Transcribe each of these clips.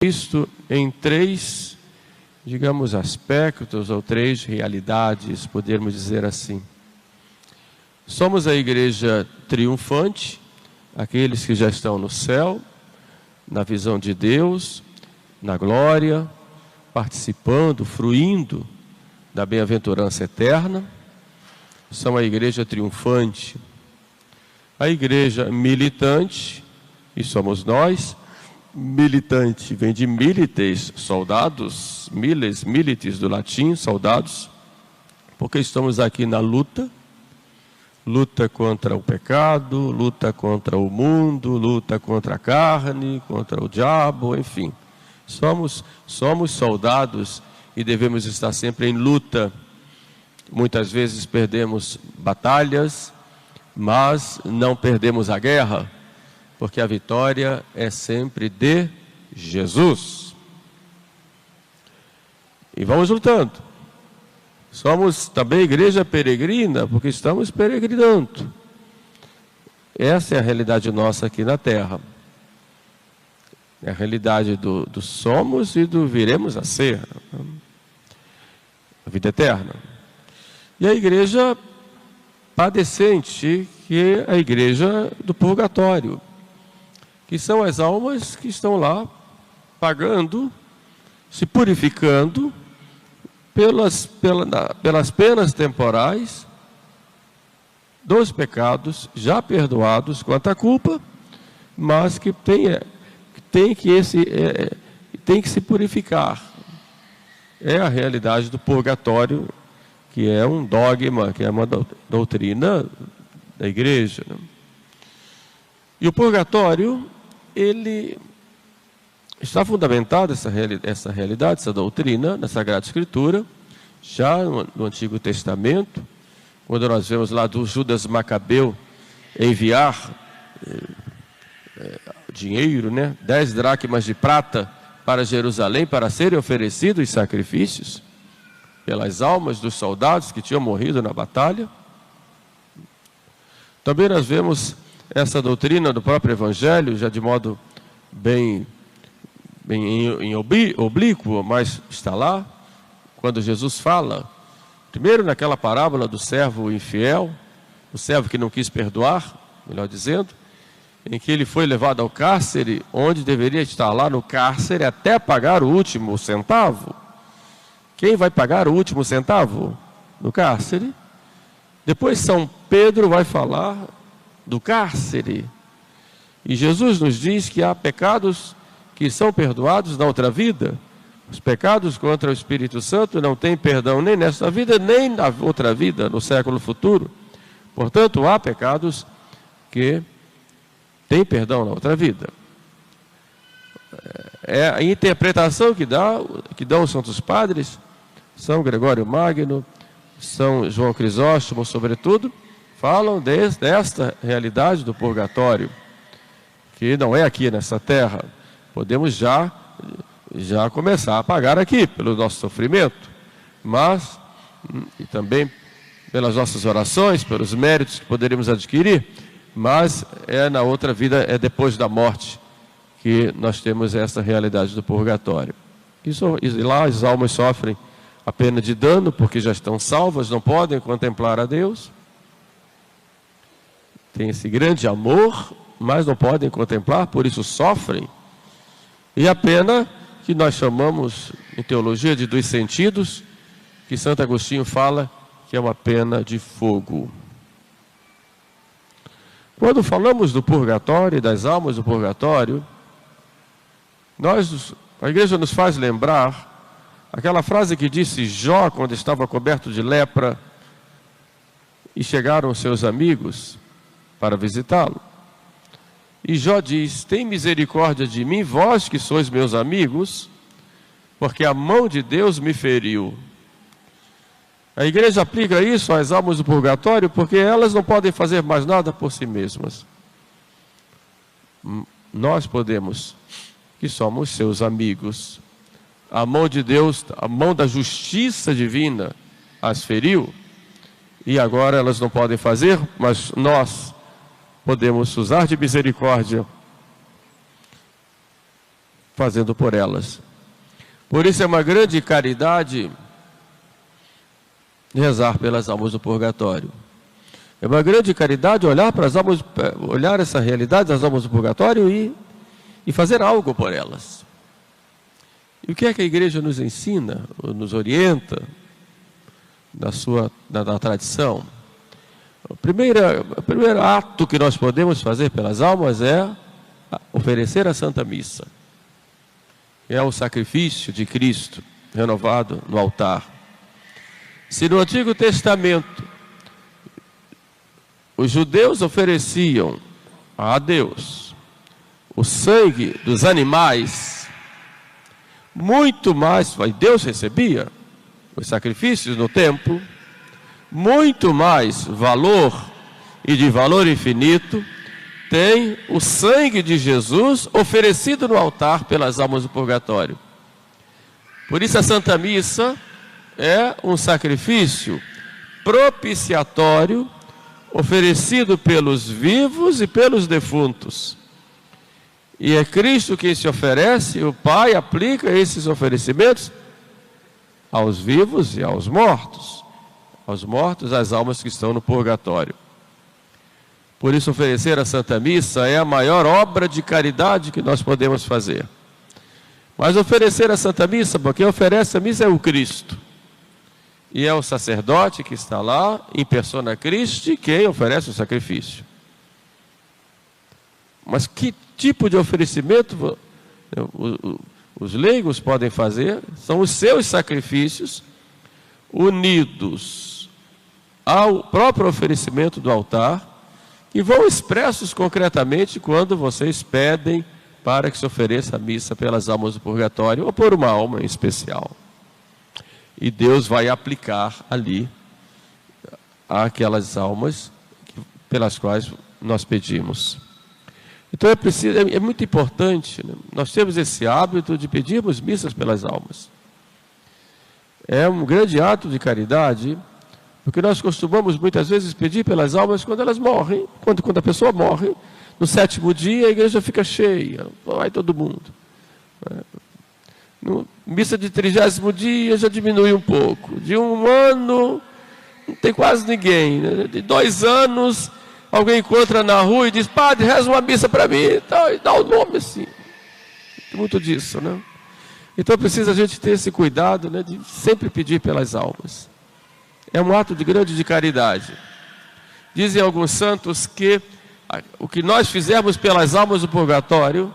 Cristo em três, digamos, aspectos ou três realidades, podemos dizer assim. Somos a igreja triunfante, aqueles que já estão no céu, na visão de Deus, na glória, participando, fruindo da bem-aventurança eterna. São a igreja triunfante. A igreja militante, e somos nós. Militante vem de milites, soldados, miles, milites do latim, soldados, porque estamos aqui na luta contra o pecado, luta contra o mundo, luta contra a carne, contra o diabo, enfim. Somos soldados e devemos estar sempre em luta. Muitas vezes perdemos batalhas, mas não perdemos a guerra, porque a vitória é sempre de Jesus. E vamos lutando. Somos também igreja peregrina, porque estamos peregrinando. Essa é a realidade nossa aqui na terra. É a realidade do somos e do viremos a ser. A vida eterna. E a igreja padecente, que é a igreja do purgatório, que são as almas que estão lá pagando, se purificando pelas penas temporais dos pecados já perdoados quanto à culpa, mas que tem que se purificar. É a realidade do purgatório, que é um dogma, que é uma doutrina da igreja, né? E o purgatório, ele está fundamentado, essa realidade, essa doutrina, na Sagrada Escritura, já no Antigo Testamento, quando nós vemos lá do Judas Macabeu enviar dinheiro, né, 10 dracmas de prata para Jerusalém, para serem oferecidos sacrifícios pelas almas dos soldados que tinham morrido na batalha. Também nós vemos essa doutrina do próprio Evangelho, já de modo bem em oblíquo, mas está lá, quando Jesus fala, primeiro naquela parábola do servo infiel, o servo que não quis perdoar, melhor dizendo, em que ele foi levado ao cárcere, onde deveria estar lá no cárcere até pagar o último centavo. Quem vai pagar o último centavo? No cárcere. Depois São Pedro vai falar do cárcere. E Jesus nos diz que há pecados que são perdoados na outra vida. Os pecados contra o Espírito Santo não têm perdão nem nesta vida, nem na outra vida, no século futuro. Portanto, há pecados que têm perdão na outra vida. É a interpretação que dão os santos padres, São Gregório Magno, São João Crisóstomo, sobretudo, falam desta realidade do purgatório, que não é aqui nessa terra. Podemos já começar a pagar aqui pelo nosso sofrimento, mas e também pelas nossas orações, pelos méritos que poderíamos adquirir, mas é na outra vida, é depois da morte, que nós temos essa realidade do purgatório. E lá as almas sofrem a pena de dano, porque já estão salvas, não podem contemplar a Deus. Tem esse grande amor, mas não podem contemplar, por isso sofrem. E a pena que nós chamamos em teologia de dos sentidos, que Santo Agostinho fala que é uma pena de fogo. Quando falamos do purgatório e das almas do purgatório, a igreja nos faz lembrar aquela frase que disse Jó quando estava coberto de lepra e chegaram seus amigos para visitá-lo. E Jó diz: tem misericórdia de mim, vós que sois meus amigos, porque a mão de Deus me feriu. A igreja aplica isso às almas do purgatório, porque elas não podem fazer mais nada por si mesmas. Nós podemos, que somos seus amigos. A mão de Deus, a mão da justiça divina as feriu, e agora elas não podem fazer, mas nós podemos usar de misericórdia fazendo por elas. Por isso é uma grande caridade rezar pelas almas do purgatório. É uma grande caridade olhar para as almas, olhar essa realidade das almas do purgatório e fazer algo por elas. E o que é que a igreja nos ensina, nos orienta na tradição? O primeiro ato que nós podemos fazer pelas almas é oferecer a Santa Missa. É o sacrifício de Cristo renovado no altar. Se no Antigo Testamento os judeus ofereciam a Deus o sangue dos animais, muito mais, Deus recebia os sacrifícios no templo, muito mais valor e de valor infinito tem o sangue de Jesus oferecido no altar pelas almas do purgatório. Por isso a Santa Missa é um sacrifício propiciatório oferecido pelos vivos e pelos defuntos. E é Cristo quem se oferece, o Pai aplica esses oferecimentos aos vivos e aos mortos. Aos mortos, às almas que estão no purgatório. Por isso, oferecer a Santa Missa é a maior obra de caridade que nós podemos fazer. Mas oferecer a Santa Missa, porque quem oferece a missa é o Cristo. E é o sacerdote que está lá, em persona Christi, quem oferece o sacrifício. Mas que tipo de oferecimento os leigos podem fazer? São os seus sacrifícios unidos ao próprio oferecimento do altar, que vão expressos concretamente quando vocês pedem para que se ofereça a missa pelas almas do purgatório ou por uma alma em especial. E Deus vai aplicar ali aquelas almas pelas quais nós pedimos. Então é muito importante, né? Nós temos esse hábito de pedirmos missas pelas almas. É um grande ato de caridade, porque nós costumamos muitas vezes pedir pelas almas quando elas morrem, quando a pessoa morre. No 7º dia a igreja fica cheia, vai todo mundo. No missa de 30º dia já diminui um pouco. De 1 ano não tem quase ninguém, né? De 2 anos alguém encontra na rua e diz: padre, reza uma missa para mim, e dá o nome assim. Tem muito disso, né? Então precisa a gente ter esse cuidado, né, de sempre pedir pelas almas. É um ato de caridade. Dizem alguns santos que o que nós fizermos pelas almas do purgatório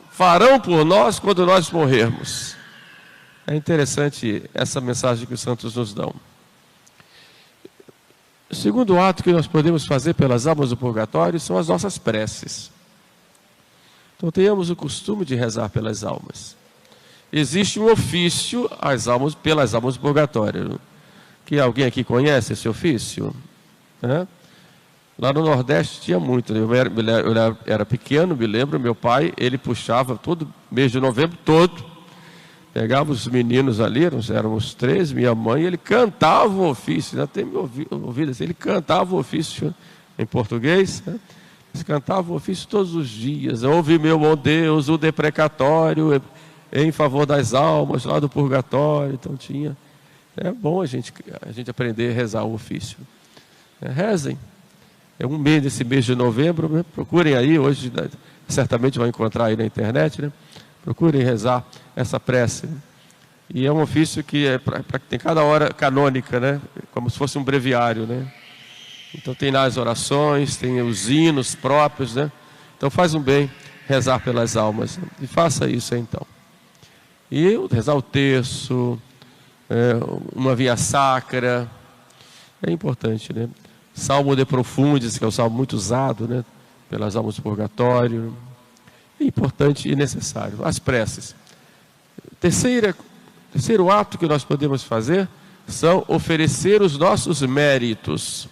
farão por nós quando nós morrermos. É interessante essa mensagem que os santos nos dão. O segundo ato que nós podemos fazer pelas almas do purgatório são as nossas preces. Então tenhamos o costume de rezar pelas almas. Existe um ofício pelas almas do purgatório. Que alguém aqui conhece esse ofício? Lá no Nordeste tinha muito. Eu era pequeno, me lembro, meu pai, ele puxava todo mês de novembro todo, pegava os meninos ali, éramos 3, minha mãe, ele cantava o ofício, até me ouvido assim, ele cantava o ofício em português, né? Ele cantava o ofício todos os dias. Ouve, meu bom Deus, o deprecatório em favor das almas lá do purgatório. Então tinha. É bom a gente aprender a rezar o ofício. Rezem. É um mês, esse mês de novembro, né? Procurem aí, hoje certamente vão encontrar aí na internet, né? Procurem rezar essa prece. E é um ofício que tem cada hora canônica, né? Como se fosse um breviário, né? Então tem lá as orações, tem os hinos próprios, né? Então faz um bem rezar pelas almas. E faça isso então. E rezar o terço, uma via sacra, é importante, né? Salmo de Profundis, que é um salmo muito usado, né, pelas almas do purgatório. É importante e necessário. As preces. Terceiro ato que nós podemos fazer são oferecer os nossos méritos.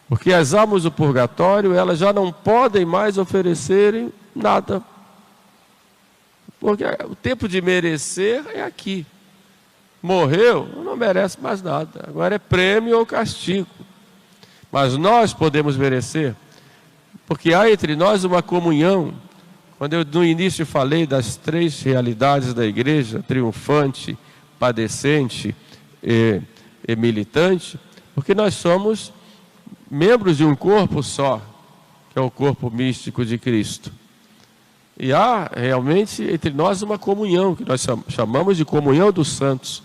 Porque as almas do purgatório, elas já não podem mais oferecerem nada. Porque o tempo de merecer é aqui. Morreu, não merece mais nada. Agora é prêmio ou castigo. Mas nós podemos merecer, porque há entre nós uma comunhão quando eu no início falei das 3 realidades da igreja, triunfante, padecente e militante, porque nós somos membros de um corpo só, que é o corpo místico de Cristo. E há realmente entre nós uma comunhão, que nós chamamos de comunhão dos santos.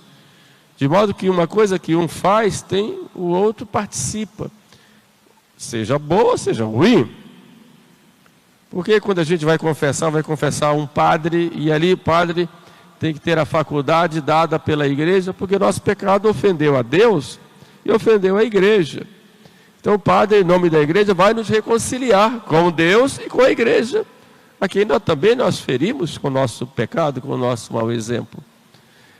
De modo que uma coisa que um faz, o outro participa. Seja boa, seja ruim. Porque quando a gente vai confessar um padre, e ali o padre tem que ter a faculdade dada pela igreja, porque nosso pecado ofendeu a Deus e ofendeu a igreja. Então o padre, em nome da igreja, vai nos reconciliar com Deus e com a igreja, a quem nós ferimos com o nosso pecado, com o nosso mau exemplo.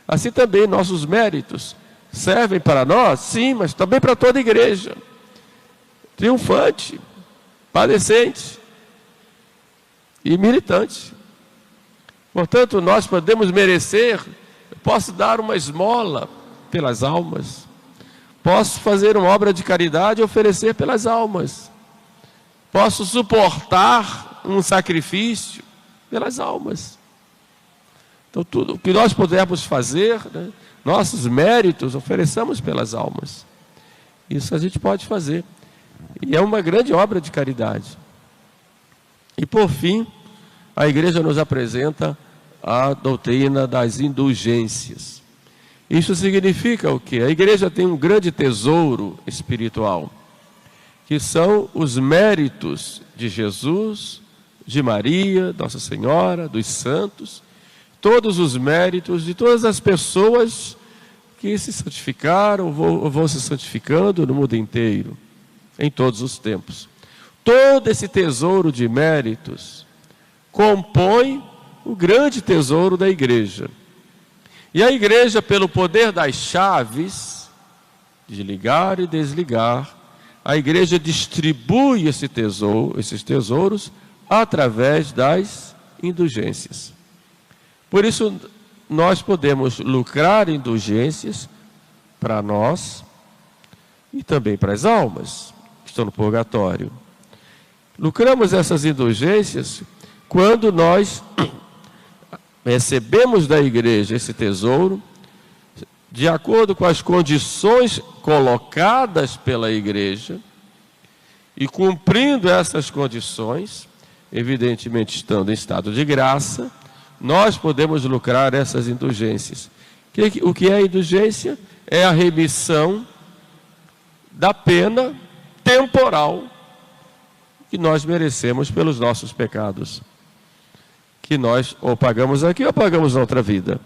Assim também nossos méritos servem para nós, sim, mas também para toda a igreja. Triunfante, padecente e militante. Portanto, nós podemos merecer, eu posso dar uma esmola pelas almas, posso fazer uma obra de caridade e oferecer pelas almas, posso suportar um sacrifício pelas almas. Então, tudo o que nós pudermos fazer, né, nossos méritos, ofereçamos pelas almas. Isso a gente pode fazer. E é uma grande obra de caridade. E por fim, a igreja nos apresenta a doutrina das indulgências. Isso significa o quê? A igreja tem um grande tesouro espiritual, que são os méritos de Jesus, de Maria, Nossa Senhora, dos santos, todos os méritos de todas as pessoas que se santificaram ou vão se santificando no mundo inteiro, em todos os tempos. Todo esse tesouro de méritos compõe o grande tesouro da igreja. E a igreja, pelo poder das chaves, de ligar e desligar, a igreja distribui esses tesouros através das indulgências. Por isso, nós podemos lucrar indulgências para nós e também para as almas que estão no purgatório. Lucramos essas indulgências quando nós recebemos da igreja esse tesouro, de acordo com as condições colocadas pela igreja, e cumprindo essas condições, evidentemente estando em estado de graça, nós podemos lucrar essas indulgências. O que é a indulgência? É a remissão da pena temporal que nós merecemos pelos nossos pecados, que nós ou pagamos aqui ou pagamos na outra vida.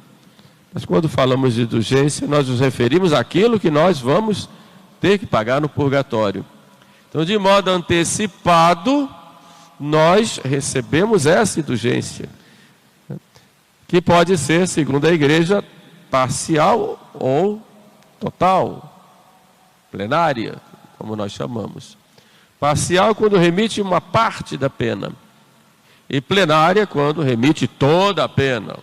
Mas quando falamos de indulgência, nós nos referimos àquilo que nós vamos ter que pagar no purgatório. Então, de modo antecipado, nós recebemos essa indulgência, que pode ser, segundo a igreja, parcial ou total, plenária, como nós chamamos. Parcial quando remite uma parte da pena, e plenária quando remite toda a pena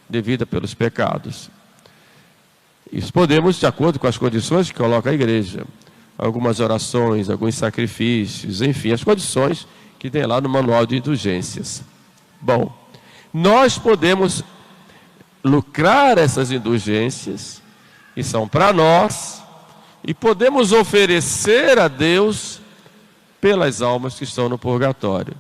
devida pelos pecados. Isso podemos, de acordo com as condições que coloca a igreja, algumas orações, alguns sacrifícios, enfim, as condições que tem lá no manual de indulgências. Bom, nós podemos lucrar essas indulgências, que são para nós, e podemos oferecer a Deus pelas almas que estão no purgatório.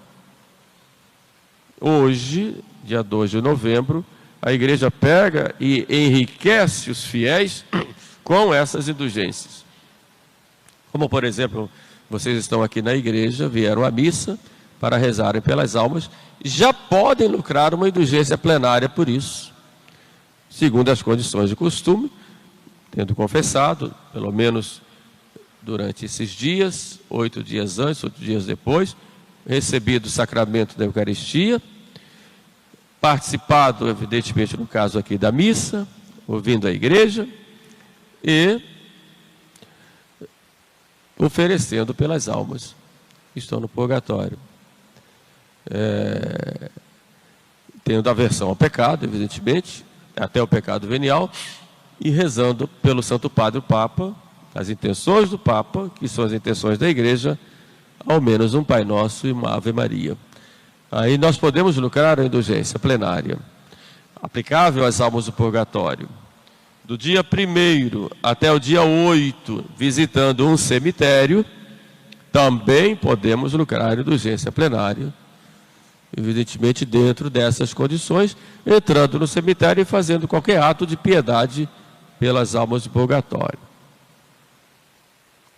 Hoje, dia 2 de novembro, a igreja pega e enriquece os fiéis com essas indulgências. Como, por exemplo, vocês estão aqui na igreja, vieram à missa para rezarem pelas almas, já podem lucrar uma indulgência plenária por isso, segundo as condições de costume, tendo confessado, pelo menos durante esses dias, 8 dias antes, 8 dias depois, recebido o sacramento da Eucaristia, participado, evidentemente, no caso aqui da missa, ouvindo a igreja, e oferecendo pelas almas que estão no purgatório. Tendo aversão ao pecado, evidentemente, até o pecado venial, e rezando pelo Santo Padre, o Papa, as intenções do Papa, que são as intenções da igreja, ao menos um Pai Nosso e uma Ave Maria. aí nós podemos lucrar a indulgência plenária, aplicável às almas do purgatório. Do dia 1º até o dia 8, visitando um cemitério, também podemos lucrar a indulgência plenária, evidentemente dentro dessas condições, entrando no cemitério e fazendo qualquer ato de piedade pelas almas do purgatório,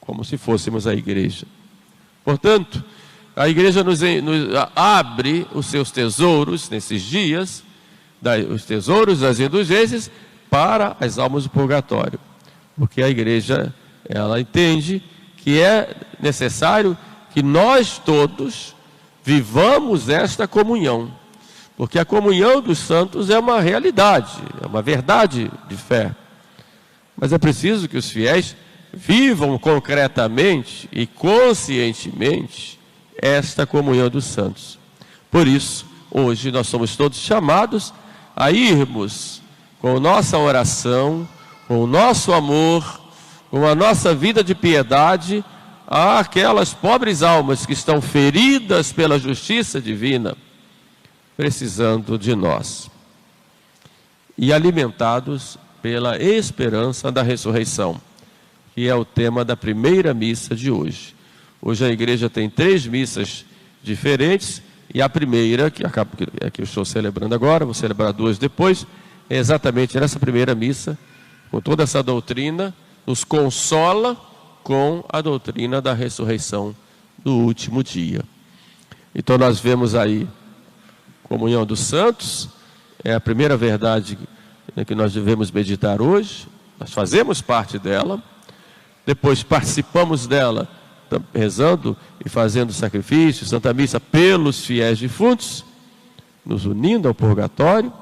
como se fôssemos a igreja. Portanto, a igreja nos abre os seus tesouros nesses dias, os tesouros das indulgências, para as almas do purgatório, porque a igreja, ela entende que é necessário que nós todos vivamos esta comunhão, porque a comunhão dos santos é uma realidade, é uma verdade de fé, mas é preciso que os fiéis vivam concretamente e conscientemente esta comunhão dos santos. Por isso, hoje nós somos todos chamados a irmos com nossa oração, com o nosso amor, com a nossa vida de piedade, àquelas pobres almas que estão feridas pela justiça divina, precisando de nós, e alimentados pela esperança da ressurreição, que é o tema da primeira missa de hoje. Hoje a igreja tem 3 missas diferentes, e a primeira, que eu estou celebrando agora, vou celebrar 2 depois, é exatamente nessa primeira missa, com toda essa doutrina, nos consola com a doutrina da ressurreição do último dia. Então nós vemos aí comunhão dos santos, é a primeira verdade que nós devemos meditar hoje, nós fazemos parte dela, depois participamos dela, rezando e fazendo sacrifício, Santa Missa pelos fiéis defuntos, nos unindo ao purgatório,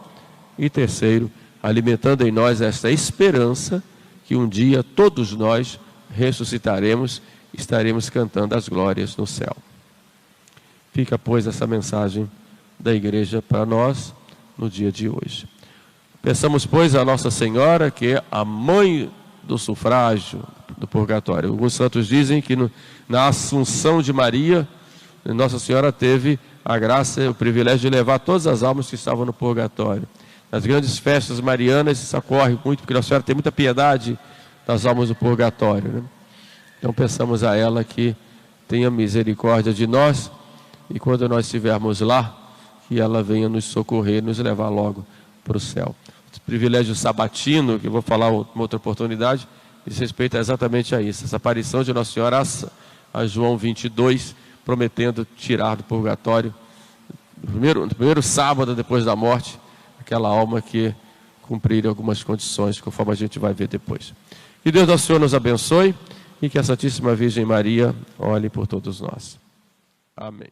e terceiro, alimentando em nós esta esperança que um dia todos nós ressuscitaremos e estaremos cantando as glórias no céu. Fica, pois, essa mensagem da igreja para nós no dia de hoje. Peçamos, pois, a Nossa Senhora, que é a mãe do sufrágio do purgatório. Alguns santos dizem que na Assunção de Maria, Nossa Senhora teve a graça e o privilégio de levar todas as almas que estavam no purgatório. Nas grandes festas marianas isso ocorre muito, porque Nossa Senhora tem muita piedade das almas do purgatório, né? Então peçamos a ela que tenha misericórdia de nós, e quando nós estivermos lá, que ela venha nos socorrer, nos levar logo para o céu. O privilégio sabatino, que eu vou falar uma outra oportunidade, diz respeito exatamente a isso, essa aparição de Nossa Senhora a João 22, prometendo tirar do purgatório, no primeiro sábado depois da morte, aquela alma que cumprir algumas condições, conforme a gente vai ver depois. Que Deus nosso Senhor nos abençoe e que a Santíssima Virgem Maria olhe por todos nós. Amém.